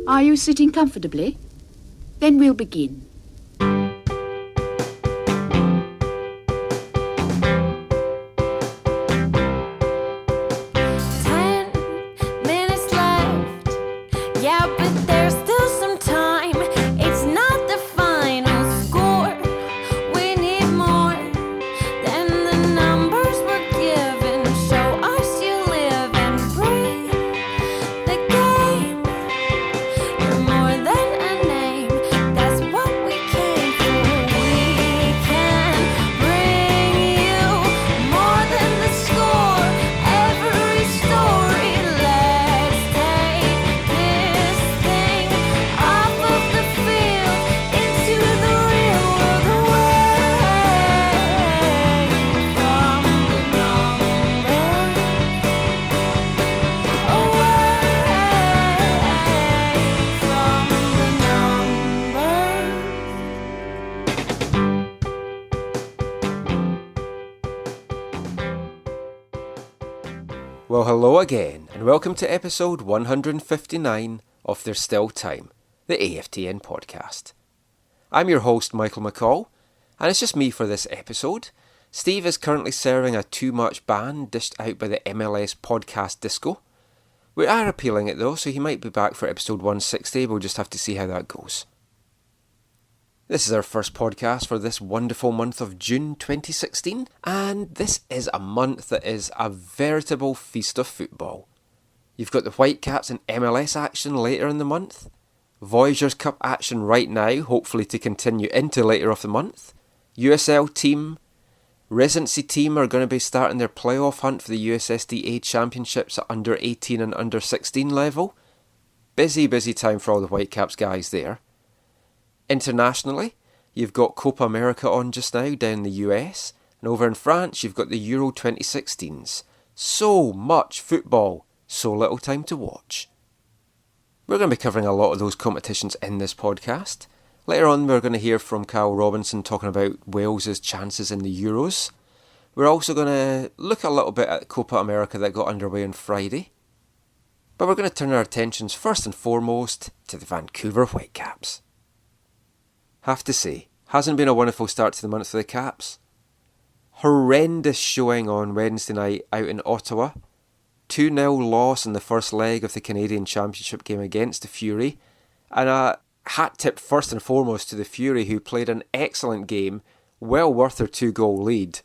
Are you sitting comfortably? Then we'll begin. Well, hello again, and welcome to episode 159 of There's Still Time, the AFTN podcast. I'm your host, Michael McCall, and it's just me for this episode. Steve is currently serving a too-much ban dished out by the MLS podcast Disco. We are appealing it though, so he might be back for episode 160, we'll just have to see how that goes. This is our first podcast for this wonderful month of June 2016, and this is a month that is a veritable feast of football. You've got the Whitecaps and MLS action later in the month, Voyageurs Cup action right now, hopefully to continue into later of the month, USL team, residency team are going to be starting their playoff hunt for the USSDA Championships at under 18 and under 16 level. Busy time for all the Whitecaps guys there. Internationally, you've got Copa America on just now down in the US, and over in France you've got the Euro 2016s. So much football, so little time to watch. We're going to be covering a lot of those competitions in this podcast. Later on we're going to hear from Kyle Robinson talking about Wales' chances in the Euros. We're also going to look a little bit at Copa America that got underway on Friday. But we're going to turn our attentions first and foremost to the Vancouver Whitecaps. Have to say, hasn't been a wonderful start to the month for the Caps. Horrendous showing on Wednesday night out in Ottawa. 2-0 loss in the first leg of the Canadian Championship game against the Fury. And a hat tip first and foremost to the Fury, who played an excellent game, well worth their 2-goal lead.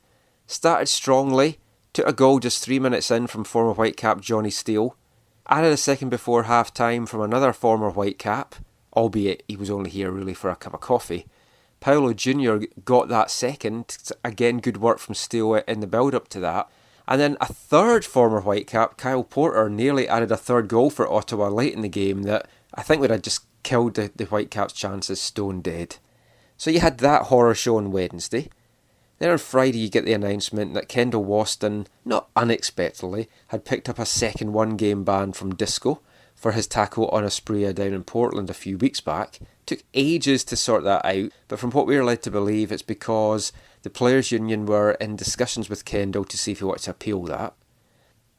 Started strongly, took a goal just 3 minutes in from former Whitecap Johnny Steele. Added a second before half time from another former Whitecap, albeit he was only here really for a cup of coffee. Paulo Jr. got that second, again good work from Steele in the build-up to that. And then a third former Whitecap, Kyle Porter, nearly added a third goal for Ottawa late in the game that I think would have just killed the Whitecaps' chances stone dead. So you had that horror show on Wednesday. Then on Friday you get the announcement that Kendall Waston, not unexpectedly, had picked up a second one-game ban from Disco for his tackle on Asprilla down in Portland a few weeks back. Took ages to sort that out, but from what we were led to believe, it's because the Players' Union were in discussions with Kendall to see if he wanted to appeal that.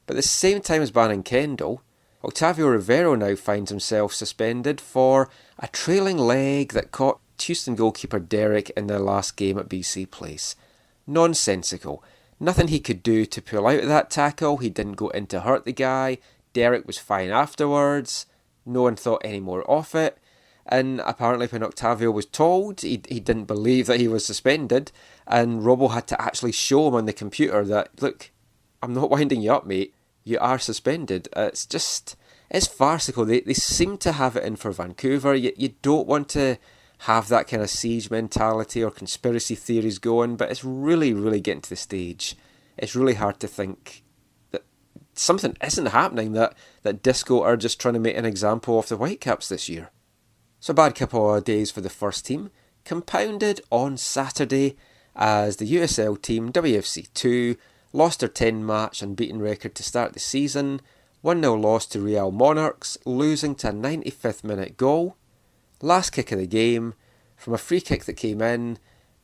But at the same time as banning Kendall, Octavio Rivero now finds himself suspended for a trailing leg that caught Houston goalkeeper Derek in their last game at BC Place. Nonsensical. Nothing he could do to pull out of that tackle. He didn't go in to hurt the guy. Derek was fine afterwards. No one thought any more of it. And apparently when Octavio was told, he didn't believe that he was suspended. And Robbo had to actually show him on the computer that, look, I'm not winding you up, mate. You are suspended. It's farcical. They seem to have it in for Vancouver. You don't want to have that kind of siege mentality or conspiracy theories going, but it's really, really getting to the stage. It's really hard to think that something isn't happening, that Disco are just trying to make an example of the Whitecaps this year. So a bad couple of days for the first team, compounded on Saturday as the USL team, WFC2, lost their 10-match unbeaten record to start the season, 1-0 loss to Real Monarchs, losing to a 95th minute goal. Last kick of the game, from a free kick that came in,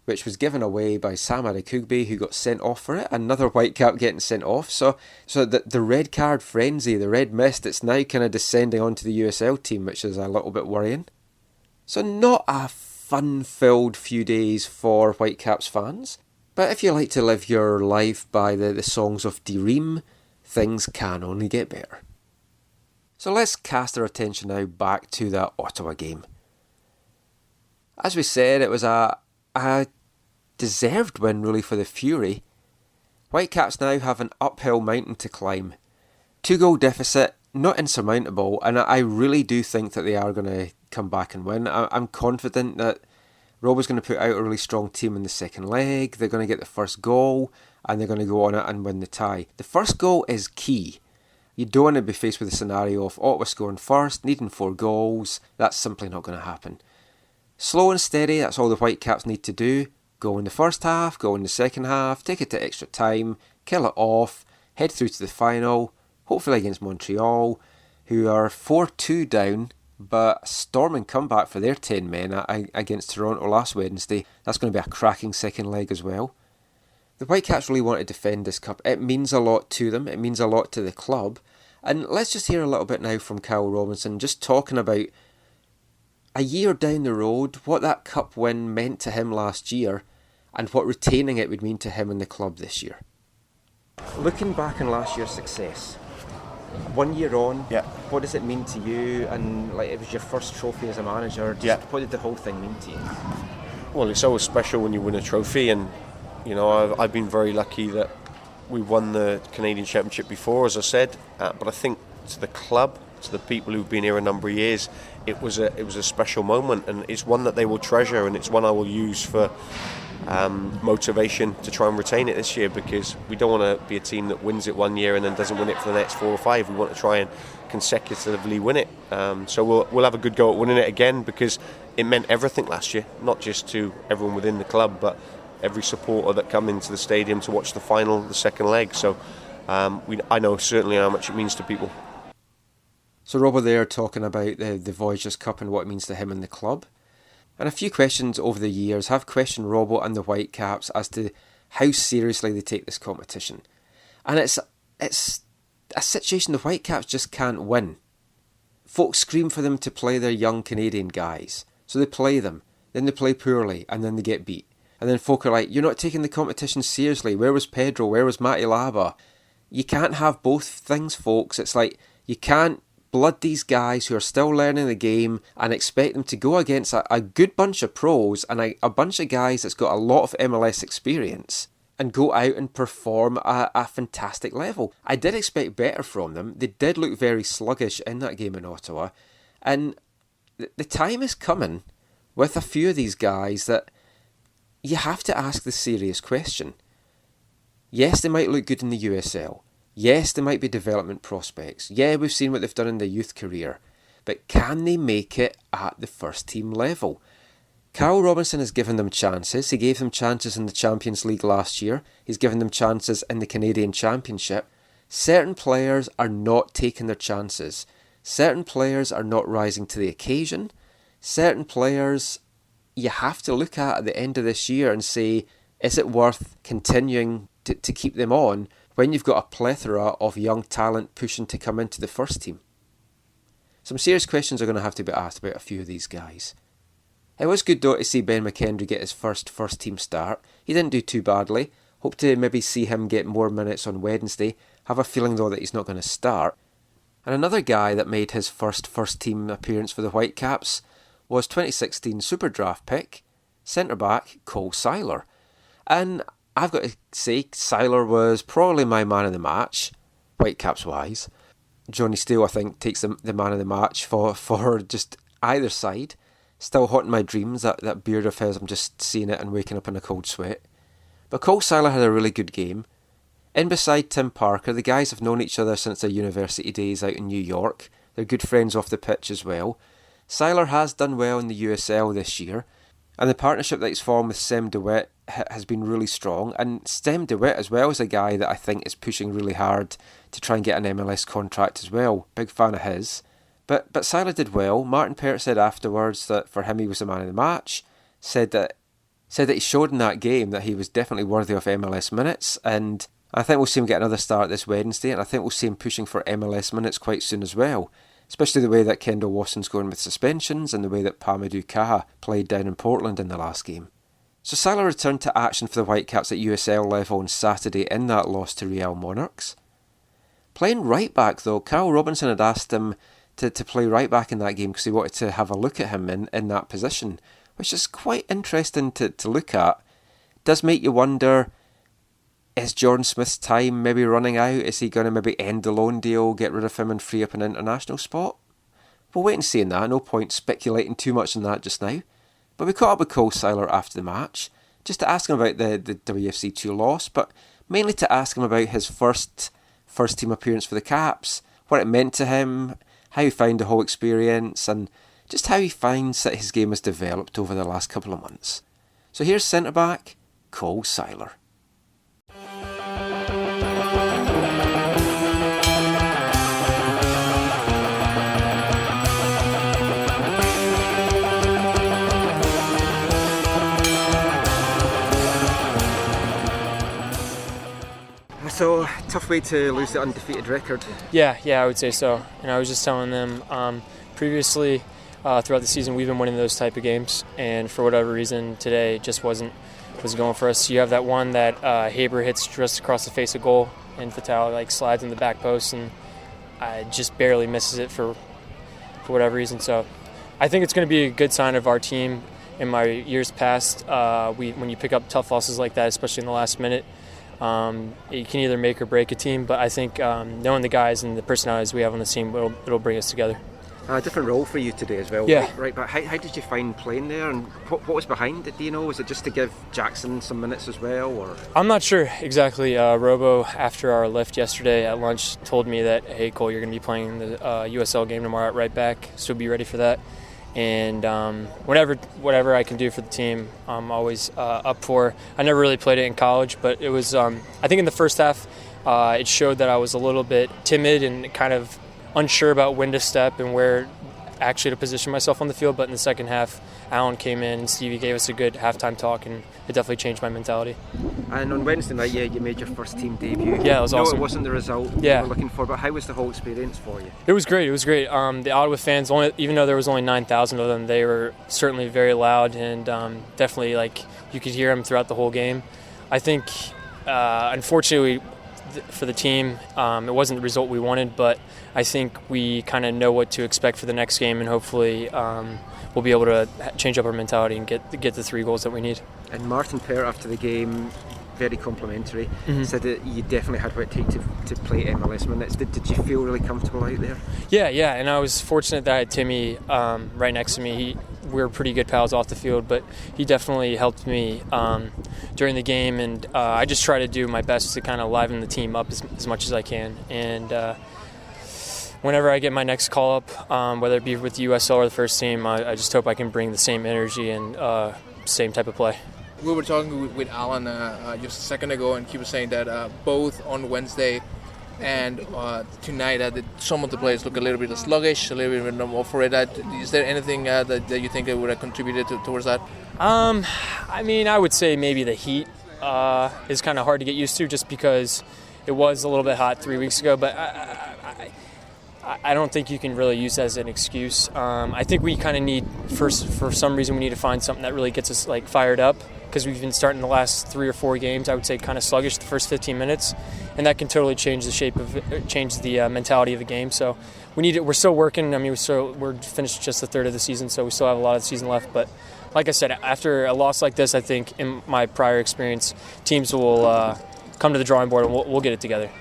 which was given away by Sam Adekugbe, who got sent off for it. Another Whitecap getting sent off. So the red card frenzy, the red mist, it's now kind of descending onto the USL team, which is a little bit worrying. So not a fun-filled few days for Whitecaps fans. But if you like to live your life by the songs of Dream, things can only get better. So let's cast our attention now back to that Ottawa game. As we said, it was a deserved win really for the Fury. Whitecaps now have an uphill mountain to climb. 2-goal deficit, not insurmountable, and I really do think that they are going to come back and win. I'm confident that Robo's going to put out a really strong team in the second leg. They're going to get the first goal, and they're going to go on it and win the tie. The first goal is key. You don't want to be faced with a scenario of Ottawa scoring first, needing 4 goals. That's simply not going to happen. Slow and steady, that's all the Whitecaps need to do. Go in the first half, go in the second half, take it to extra time, kill it off, head through to the final, hopefully against Montreal, who are 4-2 down, but a storming comeback for their 10 men against Toronto last Wednesday. That's going to be a cracking second leg as well. The Whitecaps really want to defend this cup. It means a lot to them, it means a lot to the club. And let's just hear a little bit now from Kyle Robinson, just talking about a year down the road, what that cup win meant to him last year, and what retaining it would mean to him and the club this year. Looking back on last year's success, 1 year on, what does it mean to you? And like, it was your first trophy as a manager. What did the whole thing mean to you? Well, it's always special when you win a trophy, and you know, I've been very lucky that we won the Canadian Championship before, as I said. But I think to the club, to the people who've been here a number of years, it was a special moment, and it's one that they will treasure, and it's one I will use for motivation to try and retain it this year, because we don't want to be a team that wins it 1 year and then doesn't win it for the next 4 or 5. We want to try and consecutively win it. So we'll have a good go at winning it again, because it meant everything last year, not just to everyone within the club, but every supporter that come into the stadium to watch the final, the second leg. So I know certainly how much it means to people. So Robbo there talking about the Voyageurs Cup and what it means to him and the club. And a few questions over the years have questioned Robbo and the Whitecaps as to how seriously they take this competition. And it's a situation the Whitecaps just can't win. Folks scream for them to play their young Canadian guys. So they play them, then they play poorly, and then they get beat. And then folk are like, you're not taking the competition seriously. Where was Pedro? Where was Matty Laba? You can't have both things, folks. It's like, you can't blood these guys who are still learning the game and expect them to go against a good bunch of pros and a bunch of guys that's got a lot of MLS experience and go out and perform at a fantastic level. I did expect better from them. They did look very sluggish in that game in Ottawa. And the time is coming with a few of these guys that you have to ask the serious question. Yes, they might look good in the USL. Yes, there might be development prospects. Yeah, we've seen what they've done in their youth career. But can they make it at the first team level? Carl Robinson has given them chances. He gave them chances in the Champions League last year. He's given them chances in the Canadian Championship. Certain players are not taking their chances. Certain players are not rising to the occasion. Certain players you have to look at the end of this year and say, is it worth continuing to keep them on when you've got a plethora of young talent pushing to come into the first team? Some serious questions are going to have to be asked about a few of these guys. It was good though to see Ben McKendry get his first team start. He didn't do too badly. Hope to maybe see him get more minutes on Wednesday. Have a feeling though that he's not going to start. And another guy that made his first team appearance for the Whitecaps was 2016 Super Draft pick, centre-back Cole Seiler. And I've got to say, Seiler was probably my man of the match, Whitecaps-wise. Johnny Steele, I think, takes the man of the match for just either side. Still haunting my dreams, that beard of his, I'm just seeing it and waking up in a cold sweat. But Cole Seiler had a really good game. In beside Tim Parker, the guys have known each other since their university days out in New York. They're good friends off the pitch as well. Seiler has done well in the USL this year, and the partnership that he's formed with Sem DeWitt has been really strong. And Sem DeWitt as well is a guy that I think is pushing really hard to try and get an MLS contract as well. Big fan of his. But Seiler did well. Martin Pert said afterwards that for him he was the man of the match. Said that said that he showed in that game that he was definitely worthy of MLS minutes, and I think we'll see him get another start this Wednesday, and I think we'll see him pushing for MLS minutes quite soon as well, especially the way that Kendall Wasson's going with suspensions and the way that Pamadou Kaha played down in Portland in the last game. So Seiler returned to action for the Whitecaps at USL level on Saturday in that loss to Real Monarchs. Playing right back though, Carl Robinson had asked him to play right back in that game because he wanted to have a look at him in that position, which is quite interesting to look at. It does make you wonder, is Jordan Smith's time maybe running out? Is he going to maybe end the loan deal, get rid of him and free up an international spot? We'll wait and see on that. No point speculating too much on that just now. But we caught up with Cole Seiler after the match, just to ask him about the WFC2 loss, but mainly to ask him about his first team appearance for the Caps, what it meant to him, how he found the whole experience, and just how he finds that his game has developed over the last couple of months. So here's centre-back Cole Seiler. So, tough way to lose the undefeated record. Yeah, I would say so. And I was just telling them previously throughout the season we've been winning those type of games, and for whatever reason today it just wasn't going for us. You have that one that Haber hits just across the face of goal, and Fatal slides in the back post and just barely misses it for whatever reason. So I think it's going to be a good sign of our team. In my years past, when you pick up tough losses like that, especially in the last minute, it can either make or break a team, but I think knowing the guys and the personalities we have on the team, it'll bring us together. A different role for you today as well. Yeah. Right, but how did you find playing there, and what was behind it, do you know? Was it just to give Jackson some minutes as well? Or I'm not sure exactly. Robo, after our lift yesterday at lunch, told me that, hey Cole, you're going to be playing the USL game tomorrow at right back, so be ready for that. And whatever I can do for the team, I'm always up for. I never really played it in college, but it was, I think in the first half, it showed that I was a little bit timid and kind of unsure about when to step and where actually to position myself on the field. But in the second half, Alan came in and Stevie gave us a good halftime talk, and it definitely changed my mentality. And on Wednesday night, you made your first team debut. Yeah, it was awesome. It wasn't the result you were looking for, but how was the whole experience for you? It was great. The Ottawa fans, even though there was only 9,000 of them, they were certainly very loud, and definitely you could hear them throughout the whole game. I think, unfortunately, for the team, it wasn't the result we wanted, but I think we kind of know what to expect for the next game, and hopefully we'll be able to change up our mentality and get the 3 goals that we need. And Martin Peart, after the game, very complimentary, said that you definitely had what it takes to play MLS minutes. Did you feel really comfortable out there? Yeah, and I was fortunate that I had Timmy right next to me. We were pretty good pals off the field, but he definitely helped me during the game, and I just try to do my best to kind of liven the team up as much as I can. And whenever I get my next call-up, whether it be with the USL or the first team, I just hope I can bring the same energy and same type of play. We were talking with Alan just a second ago, and he was saying that both on Wednesday and tonight some of the players look a little bit sluggish, a little bit more for it. Is there anything that you think would have contributed towards that? I would say maybe the heat is kind of hard to get used to, just because it was a little bit hot 3 weeks ago, but I don't think you can really use that as an excuse. I think we kind of need, for some reason, we need to find something that really gets us fired up, because we've been starting the last 3 or 4 games, I would say, kind of sluggish the first 15 minutes, and that can totally change the mentality of the game. So we need it. We're still working. We're finished just the third of the season, so we still have a lot of the season left. But like I said, after a loss like this, I think in my prior experience, teams will come to the drawing board and we'll get it together.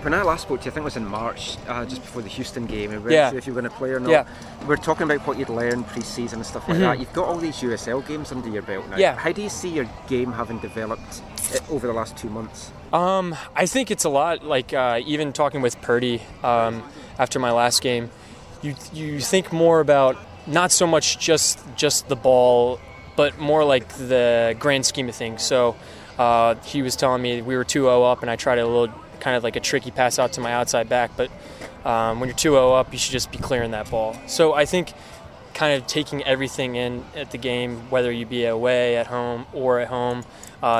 When I last spoke to you, I think it was in March, just before the Houston game, we weren't sure if you were going to play or not. Yeah. We were talking about what you'd learned pre-season and stuff like that. You've got all these USL games under your belt now. Yeah. How do you see your game having developed over the last 2 months? I think it's a lot even talking with Purdy after my last game, you think more about not so much just the ball, but more like the grand scheme of things. So he was telling me we were 2-0 up, and I tried a little kind of like a tricky pass out to my outside back, but when you're 2-0 up, you should just be clearing that ball. So I think kind of taking everything in at the game, whether you be away, at home, or at home,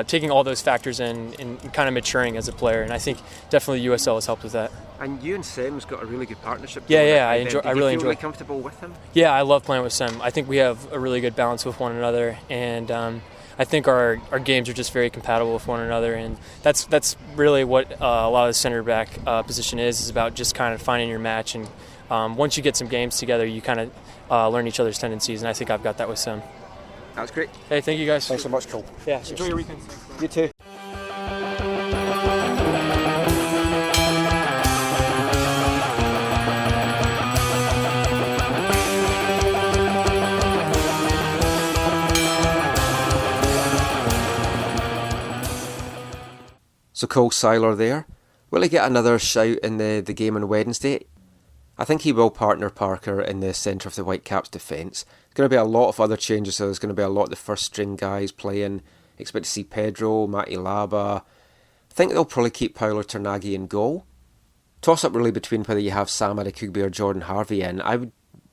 taking all those factors in and kind of maturing as a player. And I think definitely USL has helped with that. And you and Sam's got a really good partnership. Yeah, I really enjoy. Feel really comfortable with him? Yeah, I love playing with Sam. I think we have a really good balance with one another, and I think our games are just very compatible with one another, and that's really what a lot of the center back position is about, just kind of finding your match. And once you get some games together, you kind of learn each other's tendencies, and I think I've got that with Sam. That's great. Hey, thank you guys. Thanks so much, Cole. Yeah, enjoy your weekend. You too. So Cole Seiler there. Will he get another shout in the game on Wednesday? I think he will partner Parker in the centre of the Whitecaps defence. There's going to be a lot of other changes, so there's going to be a lot of the first string guys playing. Expect to see Pedro, Matty Laba. I think they'll probably keep Paulo Ternaghi in goal. Toss up really between whether you have Sam Adekugbe or Jordan Harvey in. I would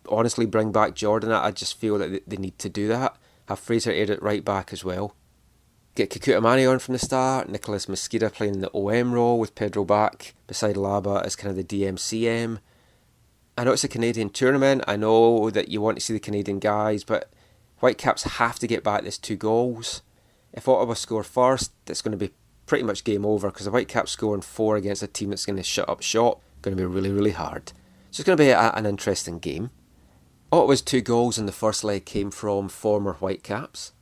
honestly bring back Jordan. I just feel that they need to do that. Have Fraser Aid at right back as well. Get Kikuta Mane on from the start. Nicholas Mosqueda playing in the OM role with Pedro back beside Laba as kind of the DMCM. I know it's a Canadian tournament. I know that you want to see the Canadian guys, but Whitecaps have to get back this 2 goals. If Ottawa score first, it's going to be pretty much game over, because the Whitecaps scoring 4 against a team that's going to shut up shop, going to be really, really hard. So it's going to be an interesting game. Ottawa's 2 goals in the first leg came from former Whitecaps.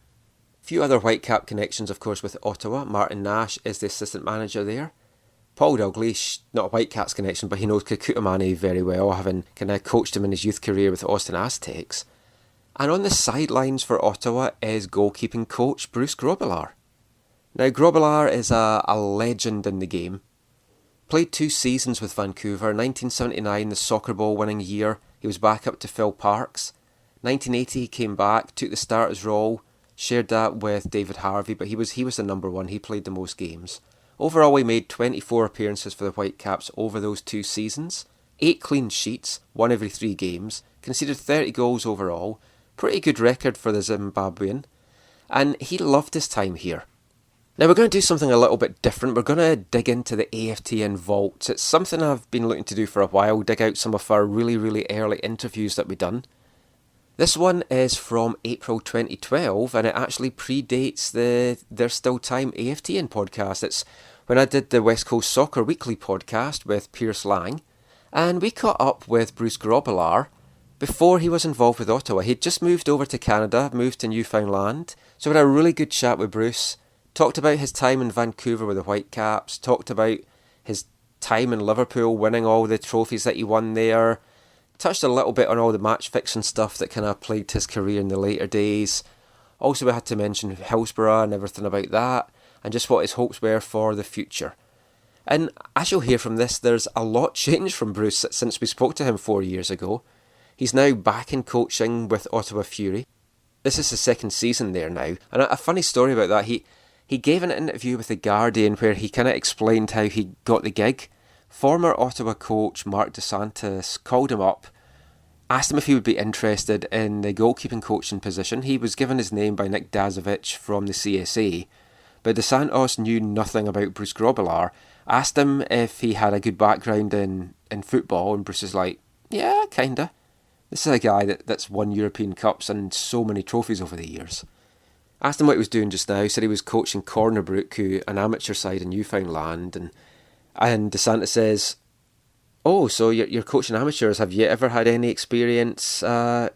A few other Whitecap connections, of course, with Ottawa. Martin Nash is the assistant manager there. Paul Dalglish, not a Whitecaps connection, but he knows Kikuta Mane very well, having kind of coached him in his youth career with Austin Aztecs. And on the sidelines for Ottawa is goalkeeping coach Bruce Grobbelaar. Now, Grobbelaar is a legend in the game. Played 2 seasons with Vancouver. 1979, the soccer ball winning year, he was back up to Phil Parks. 1980, he came back, took the starter's role, shared that with David Harvey, but he was the number one. He played the most games. Overall, he made 24 appearances for the Whitecaps over those 2 seasons. 8 clean sheets, 1 every 3 games. Conceded 30 goals overall. Pretty good record for the Zimbabwean. And he loved his time here. Now we're going to do something a little bit different. We're going to dig into the AFTN vaults. It's something I've been looking to do for a while. Dig out some of our really, really early interviews that we've done. This one is from April 2012, and it actually predates the There's Still Time AFTN podcast. It's when I did the West Coast Soccer Weekly podcast with Pierce Lang, and we caught up with Bruce Grobbelaar before he was involved with Ottawa. He'd just moved over to Canada, moved to Newfoundland, so we had a really good chat with Bruce. Talked about his time in Vancouver with the Whitecaps, talked about his time in Liverpool, winning all the trophies that he won there. Touched a little bit on all the match fixing stuff that kind of plagued his career in the later days. Also, we had to mention Hillsborough and everything about that, and just what his hopes were for the future. And as you'll hear from this, there's a lot changed from Bruce since we spoke to him 4 years ago. He's now back in coaching with Ottawa Fury. This is his 2nd season there now. And a funny story about that, he gave an interview with The Guardian where he kind of explained how he got the gig. Former Ottawa coach Mark DeSantis called him up, asked him if he would be interested in the goalkeeping coaching position. He was given his name by Nick Dazovic from the CSA, but DeSantis knew nothing about Bruce Grobbelaar. Asked him if he had a good background in football, and Bruce is like, yeah, kinda. This is a guy that's won European Cups and so many trophies over the years. Asked him what he was doing just now, said he was coaching Cornerbrook, who an amateur side in Newfoundland, and DeSantis says, oh, so you're coaching amateurs, have you ever had any experience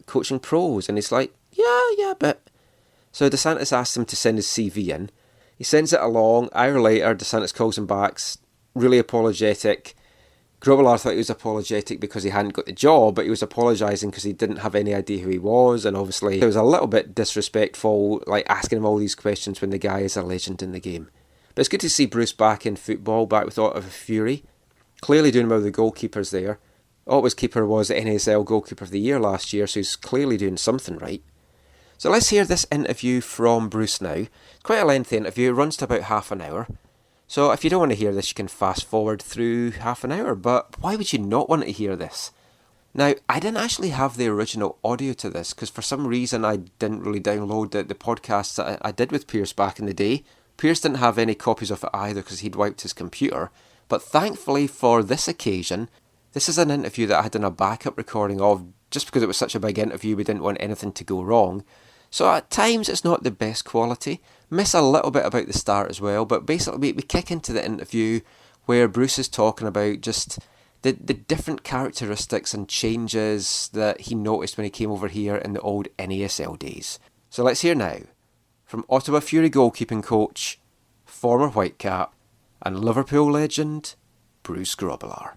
coaching pros? And he's like, yeah, a bit. So DeSantis asked him to send his CV in. He sends it along. An hour later, DeSantis calls him back, really apologetic. Grobbelaar thought he was apologetic because he hadn't got the job, but he was apologising because he didn't have any idea who he was, and obviously it was a little bit disrespectful, like asking him all these questions when the guy is a legend in the game. But it's good to see Bruce back in football, back with Ottawa Fury. Clearly doing well with the goalkeepers there. Ottawa's keeper was the NASL Goalkeeper of the Year last year, so he's clearly doing something right. So let's hear this interview from Bruce now. Quite a lengthy interview, it runs to about half an hour. So if you don't want to hear this, you can fast forward through half an hour, but why would you not want to hear this? Now, I didn't actually have the original audio to this because for some reason I didn't really download the podcasts that I did with Pierce back in the day. Pierce didn't have any copies of it either because he'd wiped his computer. But thankfully for this occasion, this is an interview that I had done a backup recording of just because it was such a big interview, we didn't want anything to go wrong. So at times it's not the best quality. Miss a little bit about the start as well, but basically we kick into the interview where Bruce is talking about just the different characteristics and changes that he noticed when he came over here in the old NASL days. So let's hear now from Ottawa Fury goalkeeping coach, former Whitecap, and Liverpool legend, Bruce Grobbelaar.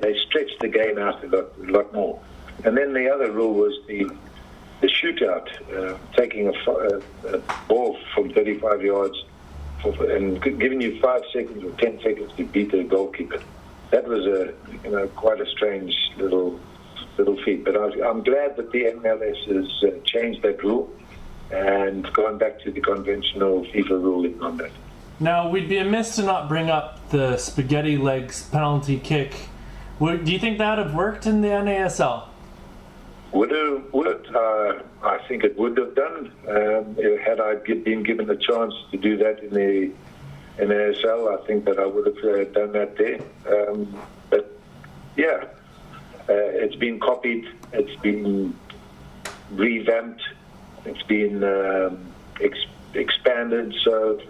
They stretched the game out a lot more. And then the other rule was the shootout, taking a ball from 35 yards and giving you 5 seconds or 10 seconds to beat the goalkeeper. That was quite a strange little feat. But I'm glad that the MLS has changed that rule and gone back to the conventional FIFA ruling on that. Now, we'd be amiss to not bring up the spaghetti legs penalty kick. Do you think that would have worked in the NASL? Would have worked. I think it would have done. Had I been given a chance to do that in the NASL, I think that I would have done that there. But yeah, it's been copied. It's been revamped. It's been expanded. So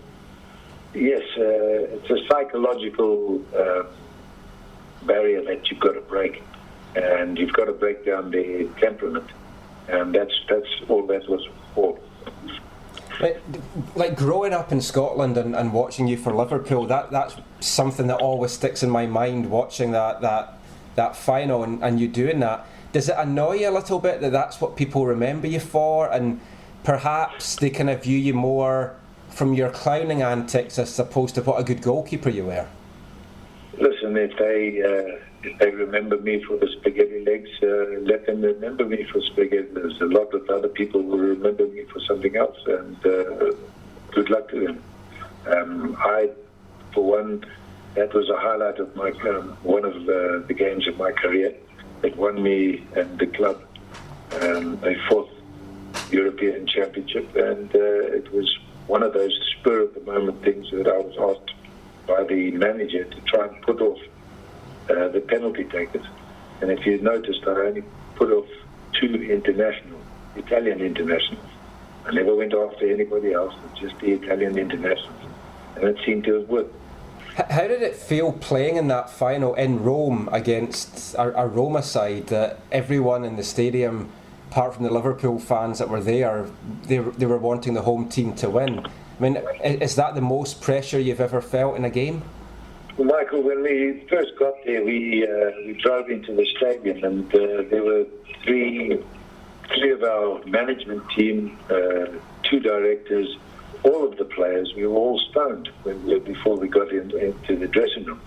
yes, it's a psychological barrier that you've got to break, and you've got to break down their temperament, and that's all that was for. Like growing up in Scotland and watching you for Liverpool, that's something that always sticks in my mind, watching that final and you doing that. Does it annoy you a little bit that that's what people remember you for, and perhaps they kind of view you more from your clowning antics as opposed to what a good goalkeeper you were? Listen, if they remember me for the spaghetti legs, let them remember me for spaghetti. There's a lot of other people who remember me for something else, and good luck to them. I, for one, that was a highlight of my one of the games of my career. It won me and the club a 4th European Championship, and it was one of those spur of the moment things that I was asked by the manager to try and put off the penalty takers. And if you noticed, I only put off 2 Italian internationals. I never went after anybody else, just the Italian internationals. And it seemed to have worked. How did it feel playing in that final in Rome against a Roma side that everyone in the stadium, apart from the Liverpool fans that were there, they were wanting the home team to win? I mean, is that the most pressure you've ever felt in a game? Well, Michael, when we first got there, we drove into the stadium, and there were three of our management team, 2 directors, all of the players. We were all stoned before we got into the dressing room.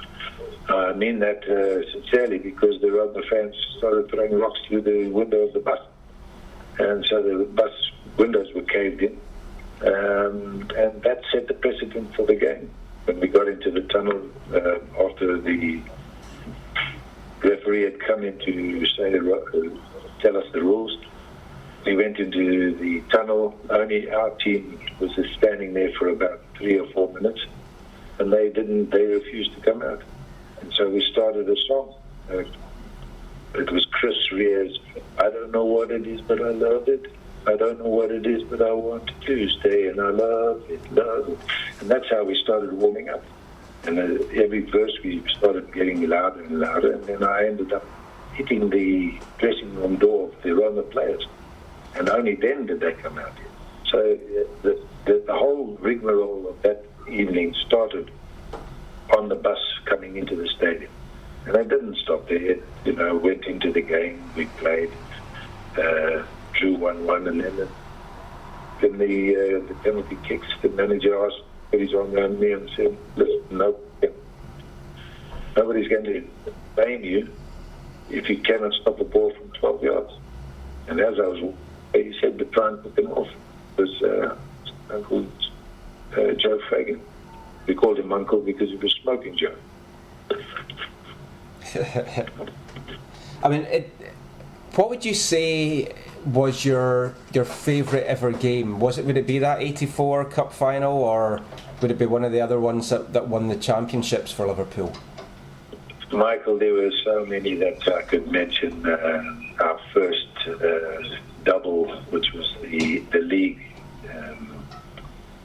I mean that sincerely, because the Roma fans started throwing rocks through the window of the bus, and so the bus windows were caved in. And that set the precedent for the game. When we got into the tunnel after the referee had come in to tell us the rules, we went into the tunnel. Only our team was standing there for about 3 or 4 minutes, and they refused to come out. And so we started a song. It was Chris Rea's "I Don't Know What It Is, But I Love It. I don't know what it is, but I want to stay, and I love it. And that's how we started warming up. And every verse we started getting louder and louder, and then I ended up hitting the dressing room door of the Roma players. And only then did they come out. So the whole rigmarole of that evening started on the bus coming into the stadium. And I didn't stop there. Went into the game, we played, drew 1-1, and then in the penalty kicks, the manager asked, put his arm around me and said, listen, nobody's going to blame you if you cannot stop a ball from 12 yards. And as I was, he said to try and put them off. It was Uncle Joe Fagan. We called him Uncle because he was smoking Joe. I mean, what would you say was your favourite ever game? Would it be that 84 Cup final, or would it be one of the other ones that won the championships for Liverpool? Michael, there were so many that I could mention. Our first double, which was the league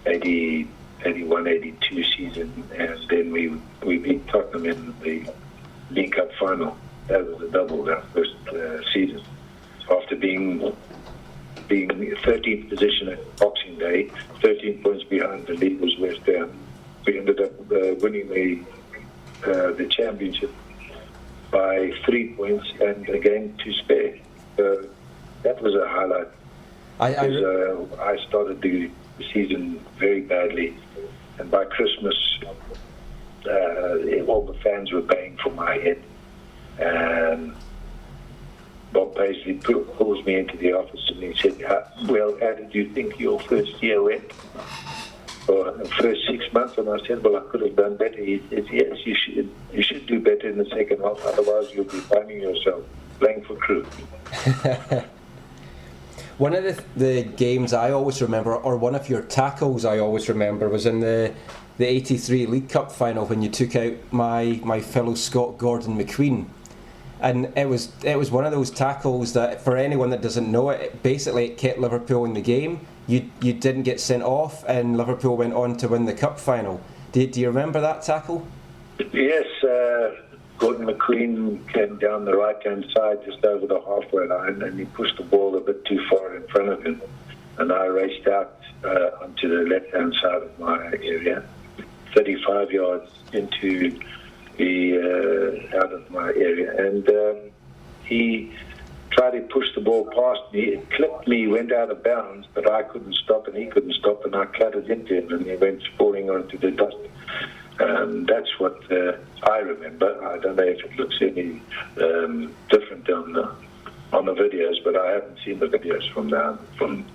81-82 season, and then we beat Tottenham in the League Cup final. That was a double, our first season. After being 13th position at Boxing Day, 13 points behind the league was West Ham, we ended up winning the championship by 3 points and a game to spare. So that was a highlight. I started the season very badly, and by Christmas all the fans were paying for my head, and Bob Paisley pulls me into the office and he said, well, how did you think your first year went? Or the first 6 months? And I said, well, I could have done better. He said, yes, you should do better in the second half, otherwise you'll be finding yourself playing for Crew. One of the games I always remember, or one of your tackles I always remember, was in the 83 League Cup final when you took out my fellow Scot Gordon McQueen. And it was one of those tackles that, for anyone that doesn't know it, basically it kept Liverpool in the game. You didn't get sent off, and Liverpool went on to win the cup final. Do you remember that tackle? Yes, Gordon McQueen came down the right-hand side just over the halfway line, and he pushed the ball a bit too far in front of him. And I raced out onto the left-hand side of my area, 35 yards into out of my area, and he tried to push the ball past me. It clipped me, went out of bounds, but I couldn't stop and he couldn't stop, and I clattered into him and he went falling onto the dust. That's what I remember. I don't know if it looks any different on the videos, but I haven't seen the videos from now on.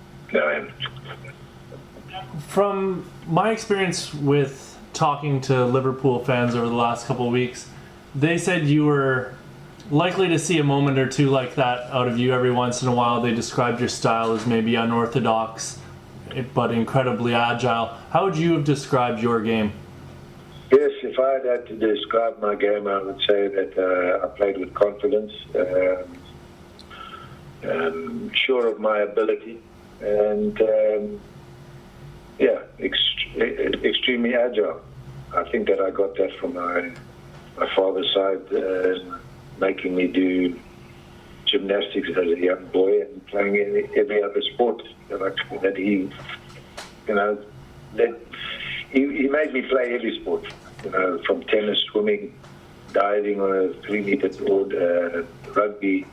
From my experience with talking to Liverpool fans over the last couple of weeks, they said you were likely to see a moment or two like that out of you every once in a while. They described your style as maybe unorthodox, but incredibly agile. How would you have described your game? Yes, if I had to describe my game, I would say that I played with confidence, sure of my ability, and extremely agile. I think that I got that from my father's side, making me do gymnastics as a young boy and playing every other sport that he made me play every sport, from tennis, swimming, diving on a 3-meter board, rugby,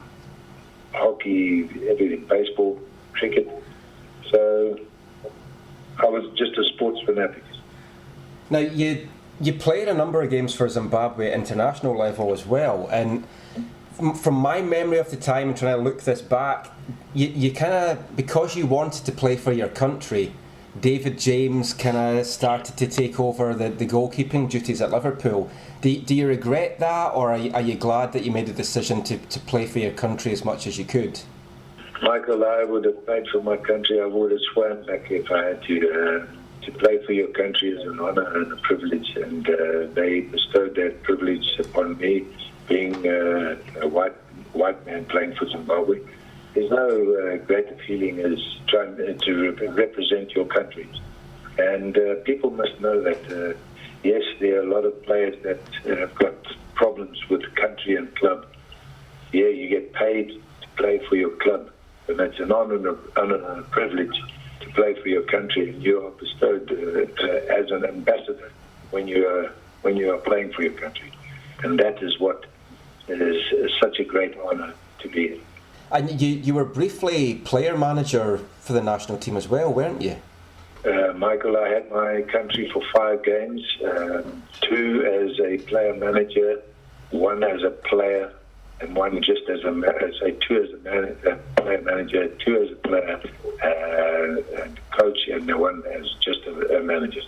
hockey, everything, baseball, cricket. So I was just a sports fanatic. Now, you played a number of games for Zimbabwe at international level as well, and from my memory of the time and trying to look this back, you kind of, because you wanted to play for your country, David James kind of started to take over the goalkeeping duties at Liverpool. Do you regret that, or are you glad that you made a decision to play for your country as much as you could? Michael, I would have played for my country. I would have swam back if I had to. To play for your country is an honour and a privilege, and they bestowed that privilege upon me, being a white man playing for Zimbabwe. There's no greater feeling as trying to represent your country. And people must know that, yes, there are a lot of players that have got problems with country and club. Yeah, you get paid to play for your club, and that's an honour and a privilege to play for your country, and you are bestowed as an ambassador when you are playing for your country, and that is what is such a great honour to be in. And you were briefly player manager for the national team as well, weren't you? Michael, I had my country for 5 games, 2 as a player manager, 1 as a player, and 1 just as a 2 as a player manager, 2 as a player and coach, and 1 as just a manager.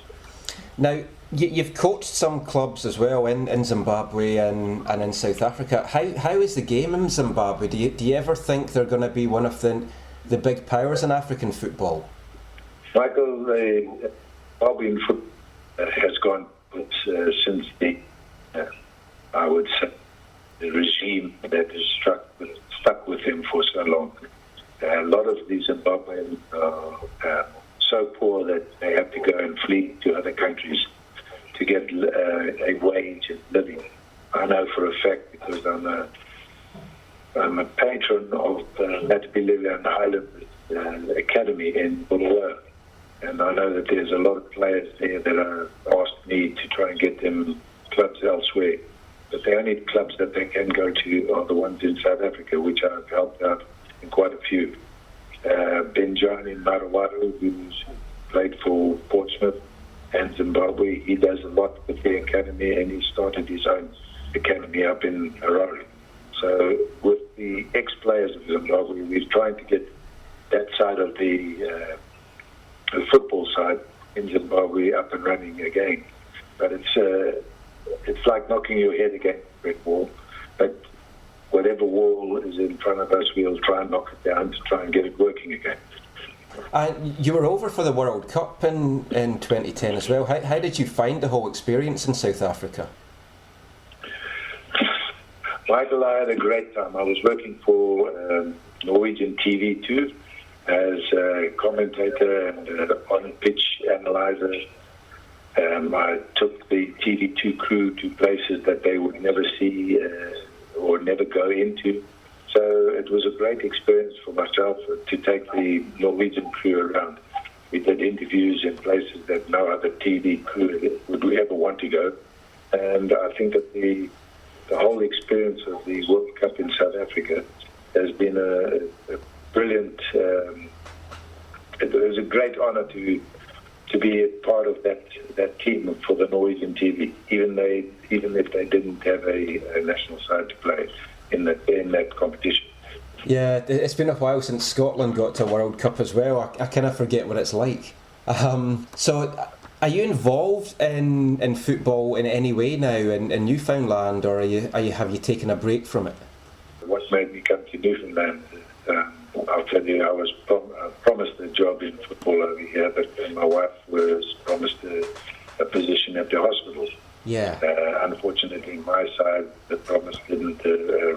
Now, you've coached some clubs as well in Zimbabwe and in South Africa. How is the game in Zimbabwe? Do you ever think they're going to be one of the big powers in African football? Michael, the Zimbabwean football has gone since the, I would say, the regime that has stuck with him for so long. A lot of the Zimbabweans are so poor that they have to go and flee to other countries to get a wage and living. I know for a fact because I'm a patron of Matabeleland Highlanders Academy in Grobbelaar. And I know that there's a lot of players there that are asked me to try and get them clubs elsewhere. But the only clubs that they can go to are the ones in South Africa, which I've helped out in quite a few. Benjamin Marawaru, who's played for Portsmouth and Zimbabwe, he does a lot with the academy, and he started his own academy up in Harare. So with the ex-players of Zimbabwe, we're trying to get that side of the football side in Zimbabwe up and running again. But it's like knocking your head against a brick wall. But whatever wall is in front of us, we'll try and knock it down to try and get it working again. You were over for the World Cup in 2010 as well. How did you find the whole experience in South Africa? Michael, I had a great time. I was working for Norwegian TV too, as a commentator and on-pitch analyzer. I took the TV2 crew to places that they would never see or never go into. So it was a great experience for myself to take the Norwegian crew around. We did interviews in places that no other TV crew would ever want to go. And I think that the whole experience of the World Cup in South Africa has been a brilliant. It was a great honour to be a part of that team for the Norwegian TV, even if they didn't have a national side to play in that competition. Yeah, it's been a while since Scotland got to a World Cup as well. I kind of forget what it's like. So, are you involved in football in any way now in Newfoundland, or have you taken a break from it? What made me come to Newfoundland? I'll tell you, I was promised a job in football over here, but my wife was promised a position at the hospital. Yeah. Unfortunately, my side, the promise didn't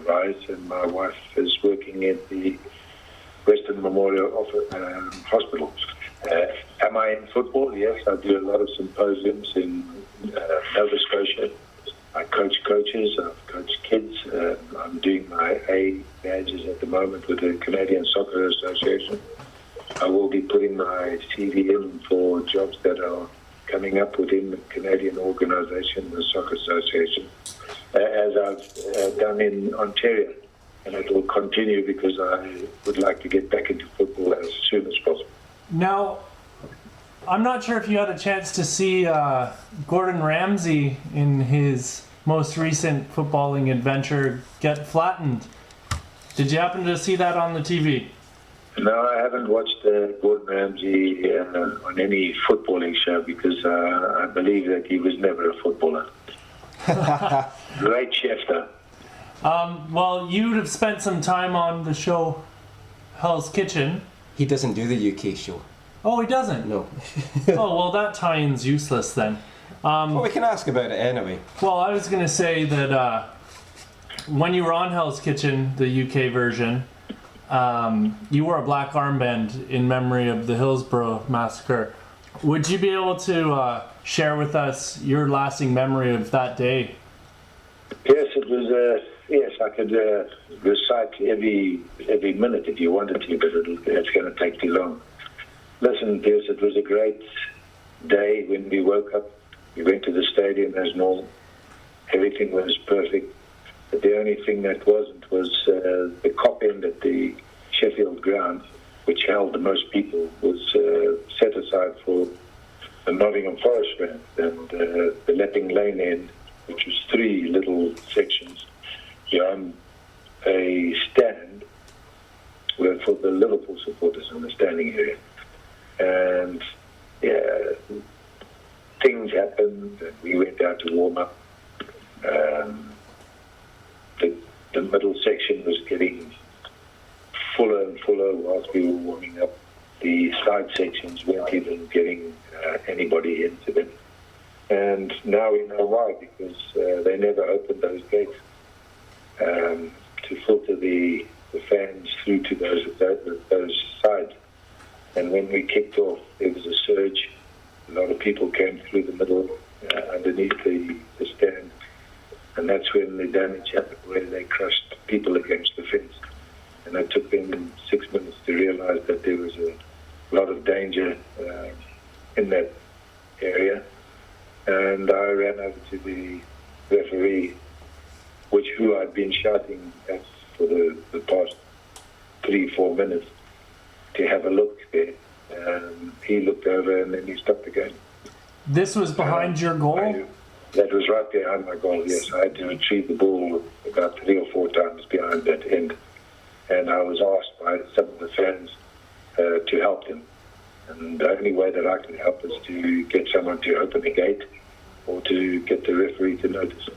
rise, and my wife is working at the Western Memorial Hospital. Am I in football? Yes, I do a lot of symposiums in Nova Scotia. I coach coaches, I've coached kids. I'm doing my A badges at the moment with the Canadian Soccer Association. I will be putting my CV in for jobs that are coming up within the Canadian organisation, the Soccer Association, as I've done in Ontario. And it will continue because I would like to get back into football as soon as possible. Now, I'm not sure if you had a chance to see Gordon Ramsay in his most recent footballing adventure get flattened. Did you happen to see that on the TV? No, I haven't watched Gordon Ramsay on any footballing show because I believe that he was never a footballer. Great chef, though. Well, you'd have spent some time on the show Hell's Kitchen. He doesn't do the UK show. Oh, he doesn't? No. Oh, well, that tie-in's useless then. Well, we can ask about it anyway. Well, I was going to say that when you were on Hell's Kitchen, the UK version, you wore a black armband in memory of the Hillsborough massacre. Would you be able to share with us your lasting memory of that day? Yes, it was. Yes, I could recite every minute if you wanted to, but it's going to take too long. Listen, Pierce, it was a great day when we woke up. We went to the stadium as normal. Everything was perfect. But the only thing that wasn't was the cop end at the Sheffield ground, which held the most people, was set aside for the Nottingham Forest ground, and the Lepping Lane end, which was 3 little sections beyond a stand, were for the Liverpool supporters in the standing area. And things happened, and we went out to warm up. The middle section was getting fuller and fuller whilst we were warming up. The side sections weren't even getting anybody into them. And now we know why, because they never opened those gates to filter the fans through to those sides. And when we kicked off, there was a surge. A lot of people came through the middle, underneath the stand. And that's when the damage happened, where they crushed people against the fence. And it took them 6 minutes to realize that there was a lot of danger in that area. And I ran over to the referee, who I'd been shouting at for the past 3-4 minutes, to have a look there. He looked over and then he stopped the game. This was behind your goal? That was right behind my goal, yes. I had to retrieve the ball about 3 or 4 times behind that end. And I was asked by some of the fans to help them. And the only way that I could help is to get someone to open the gate or to get the referee to notice.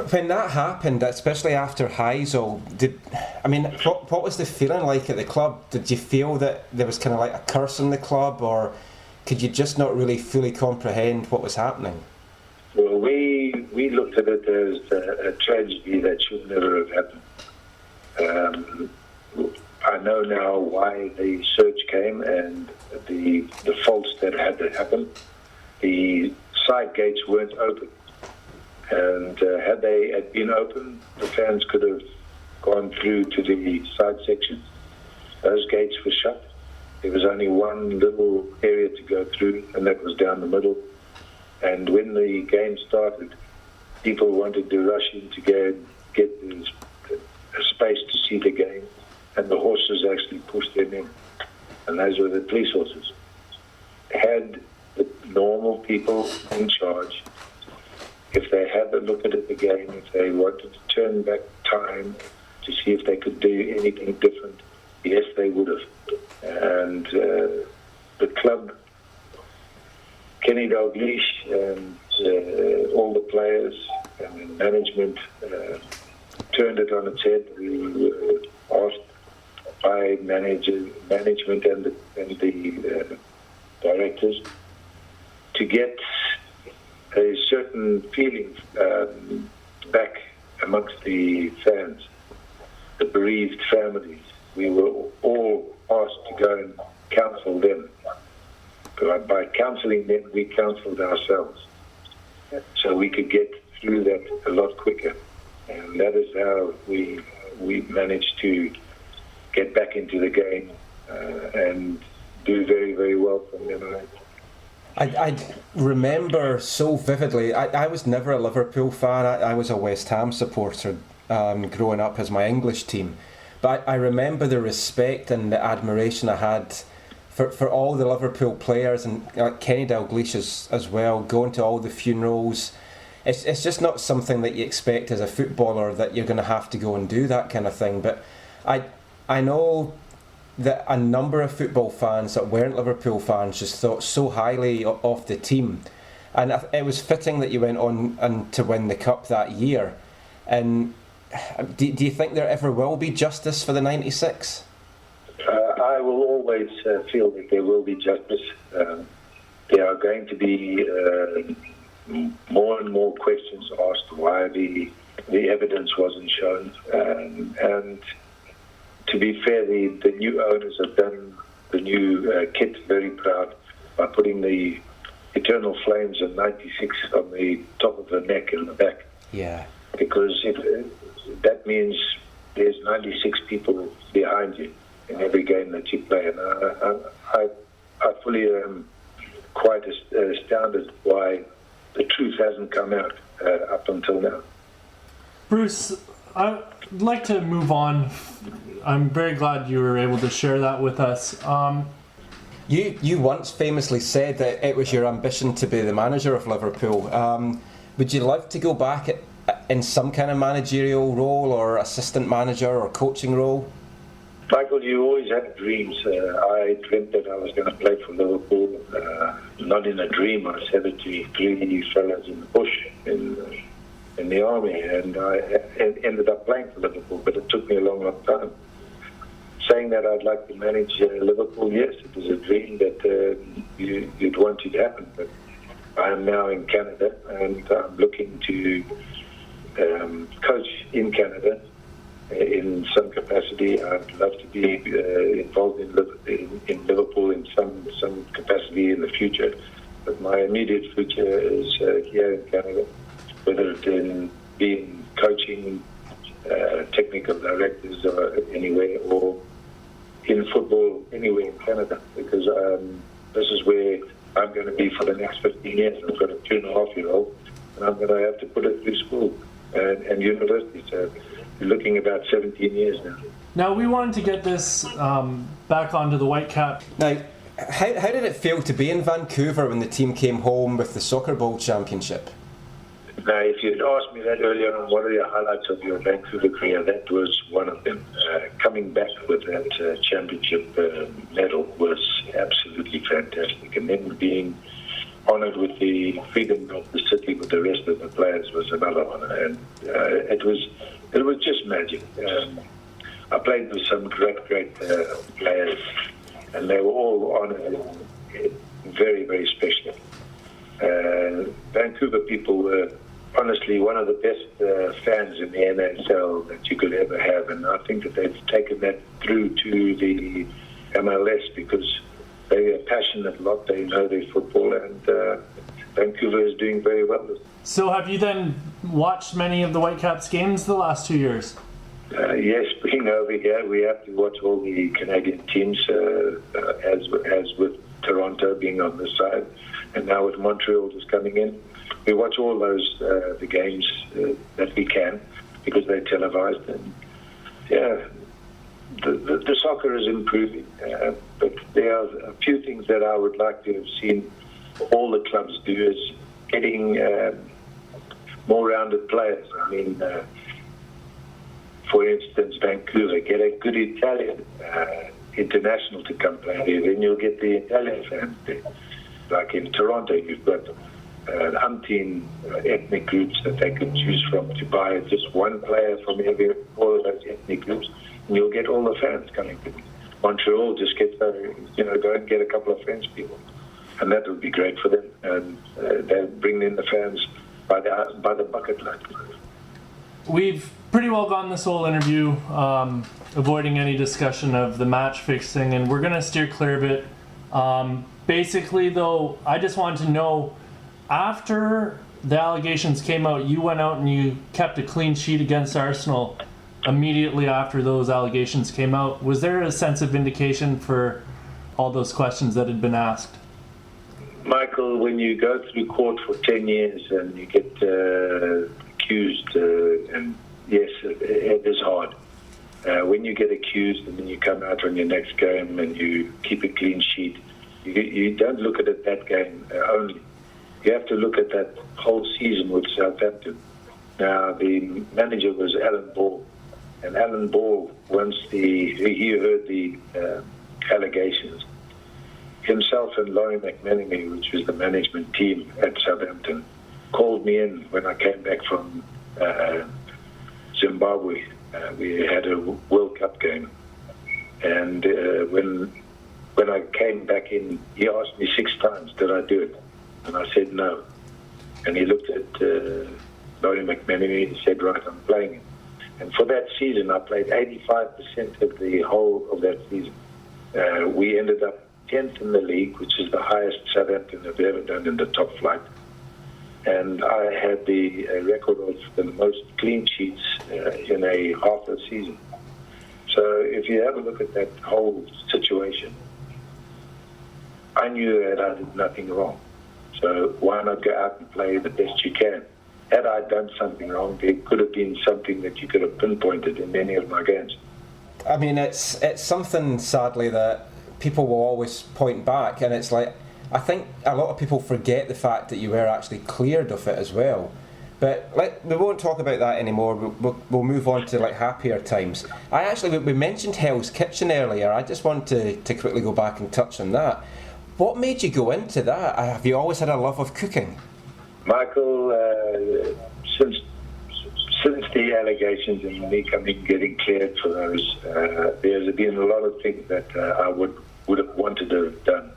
When that happened, especially after Heysel, what was the feeling like at the club? Did you feel that there was kind of like a curse in the club, or could you just not really fully comprehend what was happening? Well, we looked at it as a tragedy that should never have happened. I know now why the surge came and the faults that had to happen. The side gates weren't open. And had they been open, the fans could have gone through to the side sections. Those gates were shut. There was only one little area to go through, and that was down the middle. And when the game started, people wanted to rush in to go and get a space to see the game, and the horses actually pushed them in. And those were the police horses. Had the normal people in charge, if they had a look at the game, if they wanted to turn back time to see if they could do anything different, yes, they would have. And the club, Kenny Dalglish and all the players and the management turned it on its head. We were asked by management and the directors to get a certain feeling back amongst the fans, the bereaved families. We were all asked to go and counsel them. But by counselling them, we counselled ourselves, so we could get through that a lot quicker. And that is how we managed to get back into the game and do very, very well from then on. I remember so vividly, I was never a Liverpool fan, I was a West Ham supporter growing up as my English team. But I remember the respect and the admiration I had for all the Liverpool players, and Kenny Dalglish as well, going to all the funerals. It's just not something that you expect as a footballer, that you're going to have to go and do that kind of thing. But I know that a number of football fans that weren't Liverpool fans just thought so highly of the team, and it was fitting that you went on and to win the cup that year. And do you think there ever will be justice for the 96? I will always feel that there will be justice. There are going to be more and more questions asked why the evidence wasn't shown, and to be fair, the new owners have done the new kit very proud by putting the Eternal Flames of 96 on the top of the neck and the back. Yeah. Because that means there's 96 people behind you in every game that you play. And I fully am quite astounded why the truth hasn't come out up until now. Bruce, I'd like to move on. I'm very glad you were able to share that with us. You once famously said that it was your ambition to be the manager of Liverpool. Would you love to go back in some kind of managerial role or assistant manager or coaching role? Michael, you always had dreams. I dreamt that I was going to play for Liverpool. Not in a dream. I said it to 3 fellas in the bush in the army, and I ended up playing for Liverpool, but it took me a long, long time. Saying that I'd like to manage Liverpool, yes, it was a dream that you'd want it to happen, but I am now in Canada, and I'm looking to coach in Canada in some capacity. I'd love to be involved in Liverpool in some capacity in the future, but my immediate future is here in Canada, whether it in being coaching technical directors anywhere, or in football anywhere in Canada, because this is where I'm going to be for the next 15 years. I've got a 2.5-year-old, and I'm going to have to put it through school and university. So you're looking about 17 years now. Now, we wanted to get this back onto the Whitecaps. Now, how did it feel to be in Vancouver when the team came home with the Soccer Bowl championship? Now, if you'd asked me that earlier on, what are the highlights of your Vancouver career, that was one of them. Coming back with that championship medal was absolutely fantastic. And then being honoured with the freedom of the city with the rest of the players was another one. And it was just magic. I played with some great players, and they were all honoured very, very specially. Vancouver people were honestly one of the best fans in the NASL that you could ever have, and I think that they've taken that through to the MLS because they are passionate lot, they know their football, and Vancouver is doing very well. So have you then watched many of the Whitecaps games the last 2 years? Yes, being over here, we have to watch all the Canadian teams, as with Toronto being on this side, and now with Montreal just coming in. We watch all those the games that we can because they're televised, and yeah, the soccer is improving. But there are a few things that I would like to have seen all the clubs do is getting more rounded players. I mean, for instance, Vancouver, get a good Italian international to come play there, then you'll get the Italian fans there. Like in Toronto, you've got umpteen ethnic groups that they could choose from to buy just one player from all of those ethnic groups, and you'll get all the fans coming to Montreal. Just get go and get a couple of French people, and that would be great for them. And they'll bring in the fans by the bucket load. We've pretty well gone this whole interview avoiding any discussion of the match fixing, and we're going to steer clear of it. Basically, though, I just wanted to know, after the allegations came out, you went out and you kept a clean sheet against Arsenal immediately after those allegations came out. Was there a sense of vindication for all those questions that had been asked? Michael, when you go through court for 10 years and you get accused, and yes, it is hard. When you get accused and then you come out on your next game and you keep a clean sheet, you don't look at it that game only. You have to look at that whole season with Southampton. Now, the manager was Alan Ball, and Alan Ball, once he heard the allegations, himself and Laurie McManamy, which was the management team at Southampton, called me in when I came back from Zimbabwe. We had a World Cup game, and when I came back in, he asked me 6 times, did I do it? And I said no. And he looked at Laurie McManamy and he said, right, I'm playing it. And for that season, I played 85% of the whole of that season. We ended up 10th in the league, which is the highest Southampton have ever done in the top flight. And I had the record of the most clean sheets in a half a season. So if you have a look at that whole situation, I knew that I did nothing wrong. So why not go out and play the best you can? had I done something wrong, there could have been something that you could have pinpointed in any of my games. I mean, it's something, sadly, that people will always point back, and it's like, I think a lot of people forget the fact that you were actually cleared of it as well. But we won't talk about that anymore. We'll move on to happier times. We mentioned Hell's Kitchen earlier. I just want to quickly go back and touch on that. What made you go into that? Have you always had a love of cooking? Michael, since the allegations and me getting cleared for those, there's been a lot of things that I would have wanted to have done.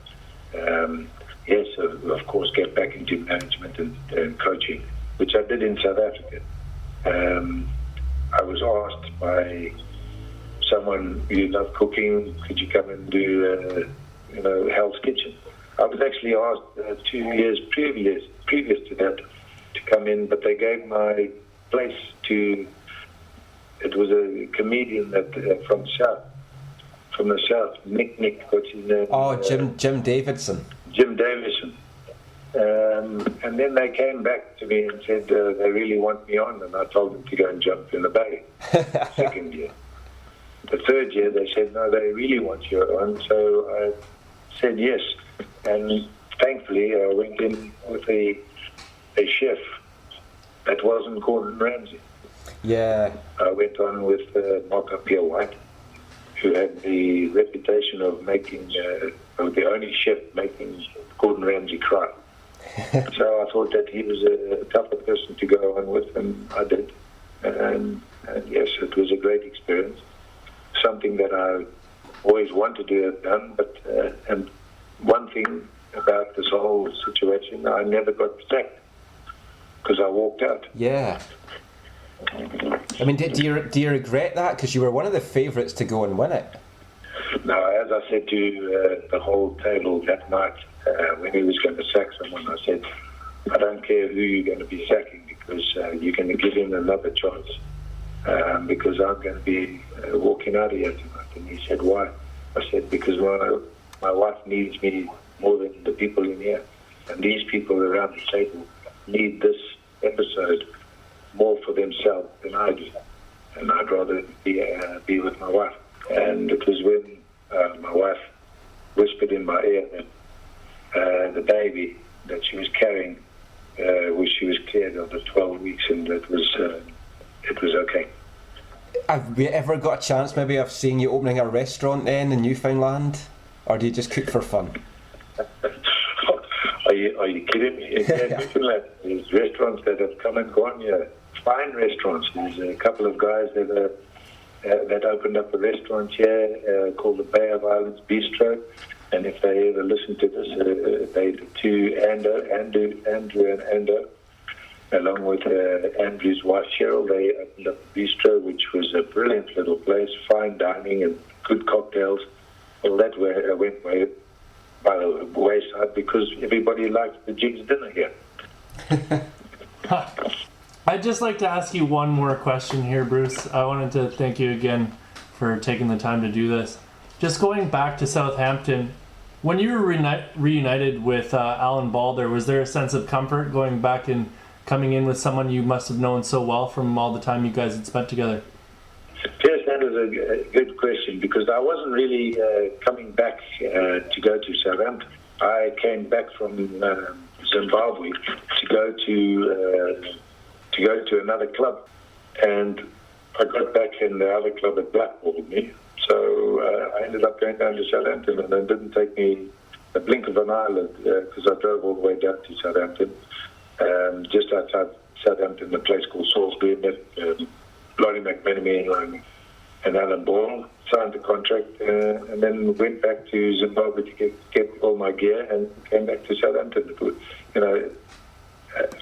Yes, of course, get back into management and coaching, which I did in South Africa. I was asked by someone, you love cooking, could you come and do, Hell's Kitchen? I was actually asked 2 years previous to that to come in, but they gave my place to, it was a comedian that from the south, Nick, what's his name? Oh, Jim Davidson. Jim Davidson. And then they came back to me and said they really want me on, and I told them to go and jump in the bay. Second year. The third year they said, no, they really want you on, so I said yes. And thankfully I went in with a chef that wasn't Gordon Ramsay. Yeah. I went on with Mark Pierre White, who had the reputation of making, of the only chef making Gordon Ramsay cry. So I thought that he was a tougher person to go on with, and I did. And yes, it was a great experience. Something that I always wanted to have done, but and one thing about this whole situation, I never got sacked because I walked out. Yeah. I mean, do you regret that? Because you were one of the favourites to go and win it. No, as I said to the whole table that night, when he was going to sack someone, I said, I don't care who you're going to be sacking, because you're going to give him another chance, because I'm going to be walking out of here tonight. And he said, why? I said, because my wife needs me more than the people in here. And these people around the table need this episode more for themselves than I do. And I'd rather be with my wife. And it was when my wife whispered in my ear that the baby that she was carrying, she was cleared of the 12 weeks, and it was okay. Have you ever got a chance maybe of seeing you opening a restaurant then in Newfoundland? Or do you just cook for fun? Are you kidding me? In Newfoundland, there's restaurants that have come and gone here. Fine restaurants. There's a couple of guys that opened up a restaurant here called the Bay of Islands Bistro. And if they ever listen to this, they to Andrew and Ando, along with Andrew's wife Cheryl, they opened up a bistro, which was a brilliant little place, fine dining and good cocktails. Well, that went by the wayside because everybody liked the Jigs dinner here. I'd just like to ask you one more question here, Bruce. I wanted to thank you again for taking the time to do this. Just going back to Southampton, when you were reunited with Alan Balder, was there a sense of comfort going back and coming in with someone you must have known so well from all the time you guys had spent together? Yes, that is a good question, because I wasn't really coming back to go to Southampton. I came back from Zimbabwe to go to another club, and I got back and the other club had blackballed me. So I ended up going down to Southampton, and it didn't take me a blink of an eyelid because I drove all the way down to Southampton. Just outside Southampton, a place called Salisbury, met Laurie McMenemy and Alan Ball, signed the contract, and then went back to Zimbabwe to get all my gear and came back to Southampton.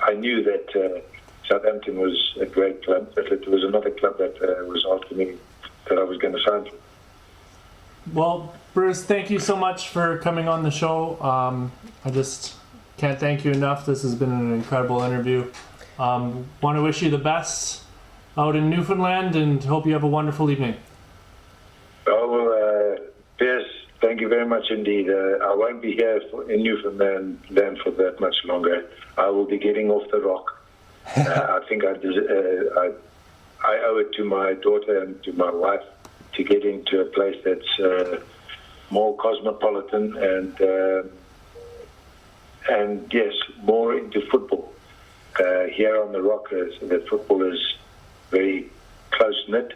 I knew that Southampton was a great club, but it was another club that was after me that I was going to sign for. Well, Bruce, thank you so much for coming on the show. I just can't thank you enough. This has been an incredible interview. Want to wish you the best out in Newfoundland and hope you have a wonderful evening. Oh, Pierce, thank you very much indeed. I won't be here in Newfoundland for that much longer. I will be getting off the rock I think I owe it to my daughter and to my wife to get into a place that's more cosmopolitan and yes, more into football. Here on the Rock, the football is very close-knit,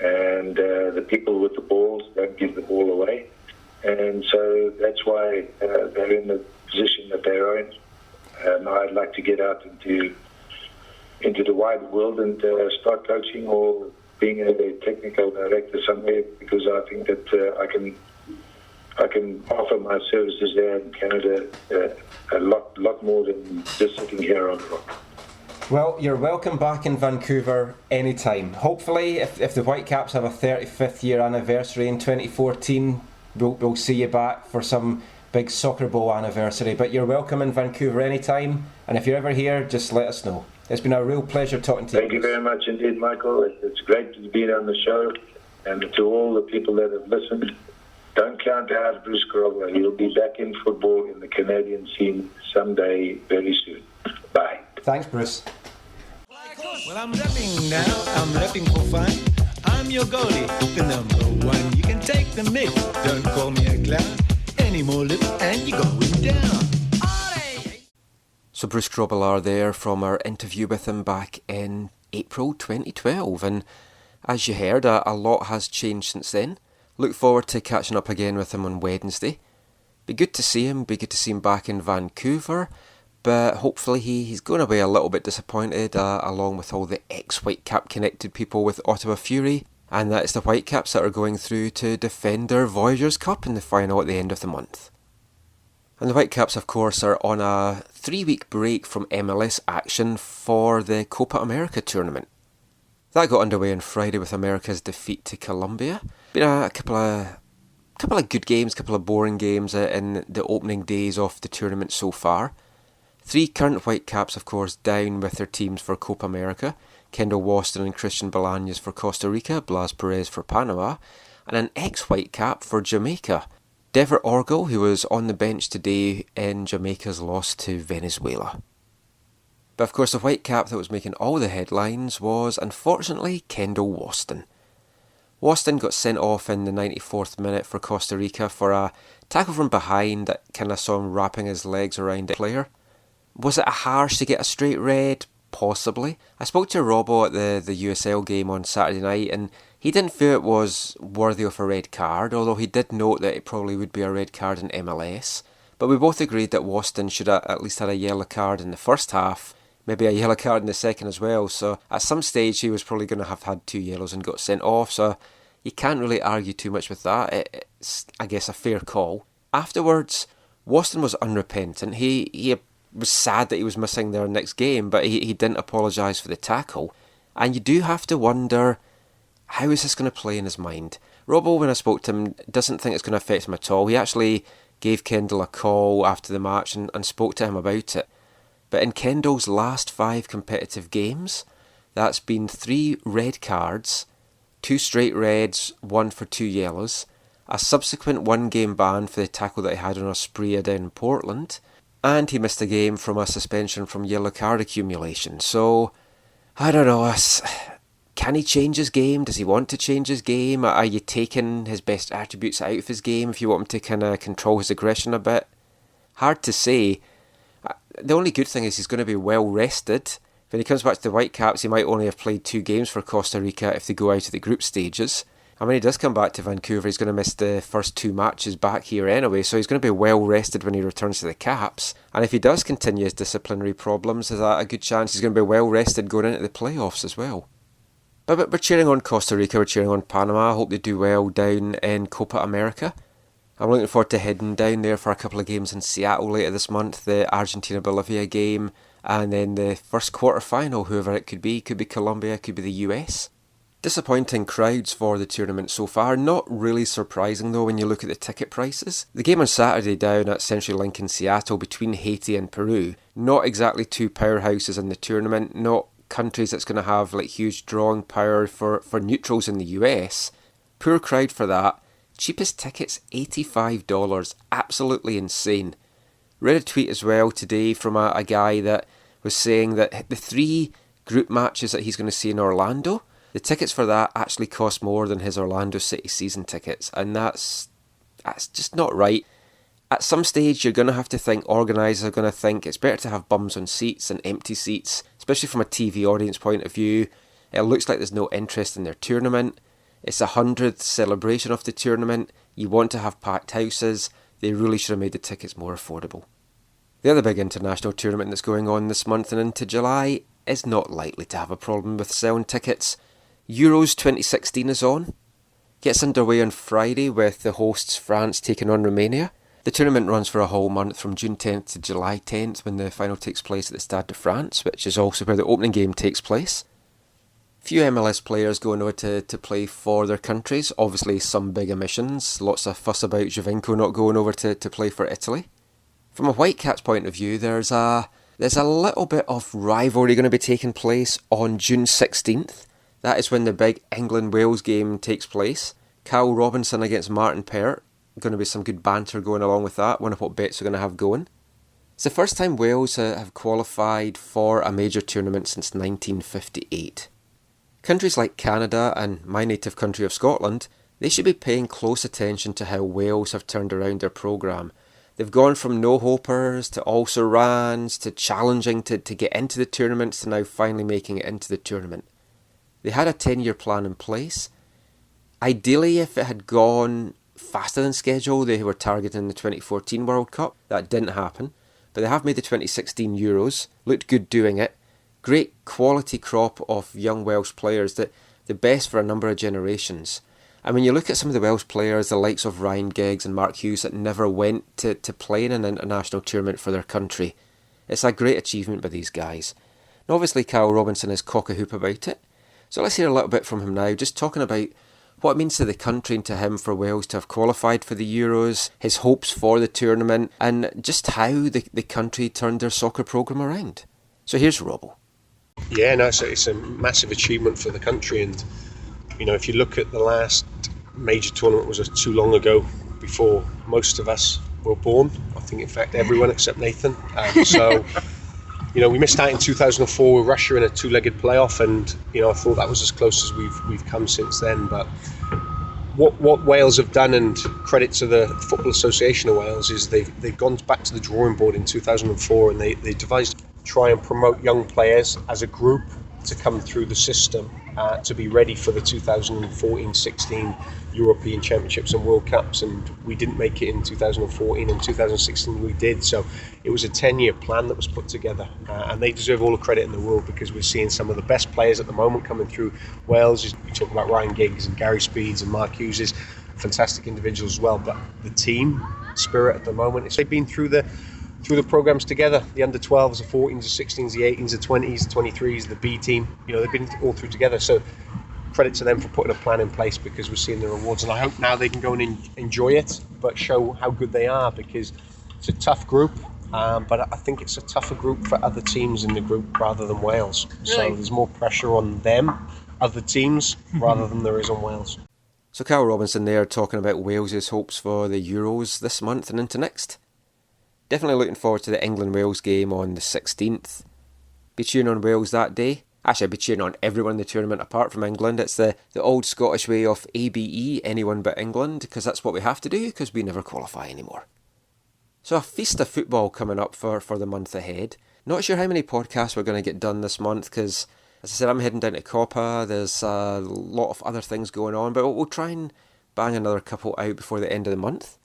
and the people with the balls don't give the ball away. And so that's why they're in the position that they're in. I'd like to get out into the wide world and start coaching or being a technical director somewhere, because I think that I can offer my services there in Canada a lot more than just sitting here on the Rock. Well, you're welcome back in Vancouver anytime. Hopefully, if the Whitecaps have a 35th year anniversary in 2014, we'll see you back for some big soccer ball anniversary. But you're welcome in Vancouver anytime, and if you're ever here, just let us know. It's been a real pleasure talking to you. Thank you very much indeed, Michael. It's great to be on the show, and to all the people that have listened, don't count out Bruce Grobbelaar. He'll be back in football in the Canadian scene someday very soon. Bye. Thanks, Bruce. Well, I'm repping now. I'm repping for fun. I'm your goalie, the number one. You can take the mick. Don't call me a clown. Any more lip and you're going down. So Bruce Grobbelaar there from our interview with him back in April 2012. And as you heard, a lot has changed since then. Look forward to catching up again with him on Wednesday. Be good to see him back in Vancouver. But hopefully he's going away a little bit disappointed, along with all the ex-Whitecap connected people with Ottawa Fury. And that is the Whitecaps that are going through to defend their Voyageurs Cup in the final at the end of the month. And the Whitecaps, of course, are on a 3-week break from MLS action for the Copa America tournament. That got underway on Friday with America's defeat to Colombia. Been a couple of good games, couple of boring games in the opening days of the tournament so far. 3 current Whitecaps, of course, down with their teams for Copa America. Kendall Waston and Christian Bolaños for Costa Rica, Blas Perez for Panama, and an ex-Whitecap for Jamaica. Dever Orgel, who was on the bench today in Jamaica's loss to Venezuela. But of course the Whitecap that was making all the headlines was, unfortunately, Kendall Waston. Waston got sent off in the 94th minute for Costa Rica for a tackle from behind that kind of saw him wrapping his legs around a player. Was it a harsh to get a straight red? Possibly. I spoke to Robbo at the USL game on Saturday night, and he didn't feel it was worthy of a red card, although he did note that it probably would be a red card in MLS. But we both agreed that Waston should have at least had a yellow card in the first half, maybe a yellow card in the second as well, so at some stage he was probably going to have had 2 yellows and got sent off, so you can't really argue too much with that. It's, I guess, a fair call. Afterwards, Waston was unrepentant. He was sad that he was missing their next game, but he didn't apologise for the tackle. And you do have to wonder, how is this going to play in his mind? Robbo, when I spoke to him, doesn't think it's going to affect him at all. He actually gave Kendall a call after the match and spoke to him about it. But in Kendall's last 5 competitive games, that's been 3 red cards, 2 straight reds, 1 for 2 yellows, a subsequent 1-game ban for the tackle that he had on Osprey down in Portland, and he missed a game from a suspension from yellow card accumulation. So, I don't know, can he change his game? Does he want to change his game? Are you taking his best attributes out of his game if you want him to kind of control his aggression a bit? Hard to say. The only good thing is he's going to be well rested. When he comes back to the Whitecaps, he might only have played 2 games for Costa Rica if they go out of the group stages. And when he does come back to Vancouver, he's going to miss the first 2 matches back here anyway, so he's going to be well rested when he returns to the Caps. And if he does continue his disciplinary problems, there's a good chance he's going to be well rested going into the playoffs as well. But we're cheering on Costa Rica, we're cheering on Panama. I hope they do well down in Copa America. I'm looking forward to heading down there for a couple of games in Seattle later this month, the Argentina-Bolivia game, and then the first quarter-final, whoever it could be Colombia, could be the US. Disappointing crowds for the tournament so far, not really surprising though when you look at the ticket prices. The game on Saturday down at CenturyLink in Seattle between Haiti and Peru, not exactly 2 powerhouses in the tournament, not countries that's going to have like huge drawing power for neutrals in the US. Poor crowd for that. Cheapest tickets $85, absolutely insane. Read a tweet as well today from a guy that was saying that the 3 group matches that he's going to see in Orlando, the tickets for that actually cost more than his Orlando City season tickets, and that's just not right. At some stage, you're going to have to think, organisers are going to think, it's better to have bums on seats than empty seats, especially from a TV audience point of view. It looks like there's no interest in their tournament. It's the 100th celebration of the tournament. You want to have packed houses. They really should have made the tickets more affordable. The other big international tournament that's going on this month and into July is not likely to have a problem with selling tickets. Euros 2016 is on. Gets underway on Friday with the hosts France taking on Romania. The tournament runs for a whole month from June 10th to July 10th when the final takes place at the Stade de France, which is also where the opening game takes place. Few MLS players going over to play for their countries. Obviously some big omissions. Lots of fuss about Giovinco not going over to play for Italy. From a Whitecaps point of view, there's a little bit of rivalry going to be taking place on June 16th. That is when the big England-Wales game takes place. Kyle Robinson against Martin Pert. Going to be some good banter going along with that. Wonder what bets we're going to have going. It's the first time Wales have qualified for a major tournament since 1958. Countries like Canada and my native country of Scotland, they should be paying close attention to how Wales have turned around their programme. They've gone from no-hopers to also-rans to challenging to get into the tournaments to now finally making it into the tournament. They had a 10-year plan in place. Ideally, if it had gone faster than schedule, they were targeting the 2014 World Cup. That didn't happen. But they have made the 2016 Euros. Looked good doing it. Great quality crop of young Welsh players, that the best for a number of generations. And when you look at some of the Welsh players, the likes of Ryan Giggs and Mark Hughes, that never went to play in an international tournament for their country, it's a great achievement by these guys. And obviously Kyle Robinson is cock-a-hoop about it. So let's hear a little bit from him now, just talking about what it means to the country and to him for Wales to have qualified for the Euros, his hopes for the tournament, and just how the country turned their soccer programme around. So here's Robbo. Yeah, no, it's a massive achievement for the country, and if you look at the last major tournament was too long ago, before most of us were born. I think in fact everyone except Nathan. We missed out in 2004 with Russia in a 2-legged playoff, and I thought that was as close as we've come since then. But what Wales have done, and credit to the Football Association of Wales, is they've gone back to the drawing board in 2004, and they devised to try and promote young players as a group to come through the system to be ready for the 2014-16 European Championships and World Cups, and we didn't make it in 2014, and 2016 we did. So it was a 10-year plan that was put together, and they deserve all the credit in the world, because we're seeing some of the best players at the moment coming through Wales. You talk about Ryan Giggs and Gary Speeds and Mark Hughes, fantastic individuals as well, but the team spirit at the moment, they've been through the programs together, the under 12s, the 14s, the 16s, the 18s, the 20s, the 23s, the B team. They've been all through together. So credit to them for putting a plan in place, because we're seeing the rewards, and I hope now they can go and enjoy it, but show how good they are, because it's a tough group, but I think it's a tougher group for other teams in the group rather than Wales. So there's more pressure on them, other teams, rather than there is on Wales. So Kyle Robinson there talking about Wales' hopes for the Euros this month and into next. Definitely looking forward to the England-Wales game on the 16th. Be cheering on Wales that day. Actually, I'd be cheering on everyone in the tournament apart from England. It's the old Scottish way of ABE, anyone but England, because that's what we have to do, because we never qualify anymore. So a feast of football coming up for the month ahead. Not sure how many podcasts we're going to get done this month, because, as I said, I'm heading down to Copa. There's a lot of other things going on, but we'll try and bang another couple out before the end of the month.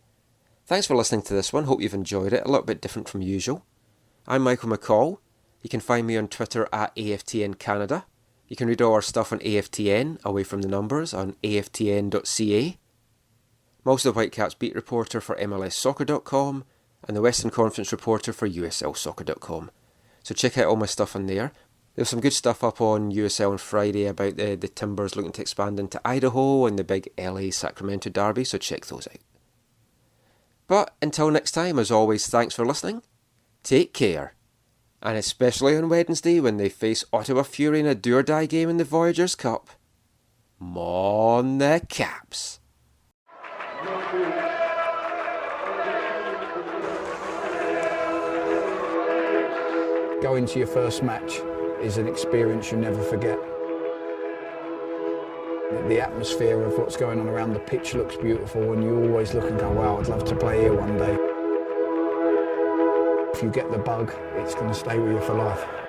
Thanks for listening to this one. Hope you've enjoyed it. A little bit different from usual. I'm Michael McCall. You can find me on Twitter at AFTN Canada. You can read all our stuff on AFTN, away from the numbers, on aftn.ca. I'm also the Whitecaps beat reporter for MLSsoccer.com and the Western Conference reporter for USLsoccer.com. So check out all my stuff on there. There's some good stuff up on USL on Friday about the Timbers looking to expand into Idaho and the big LA-Sacramento derby, so check those out. But until next time, as always, thanks for listening. Take care. And especially on Wednesday when they face Ottawa Fury in a do-or-die game in the Voyageurs Cup. Mon the Caps. Going to your first match is an experience you never forget. The atmosphere of what's going on around the pitch looks beautiful, and you always look and go, wow, I'd love to play here one day. If you get the bug, it's going to stay with you for life.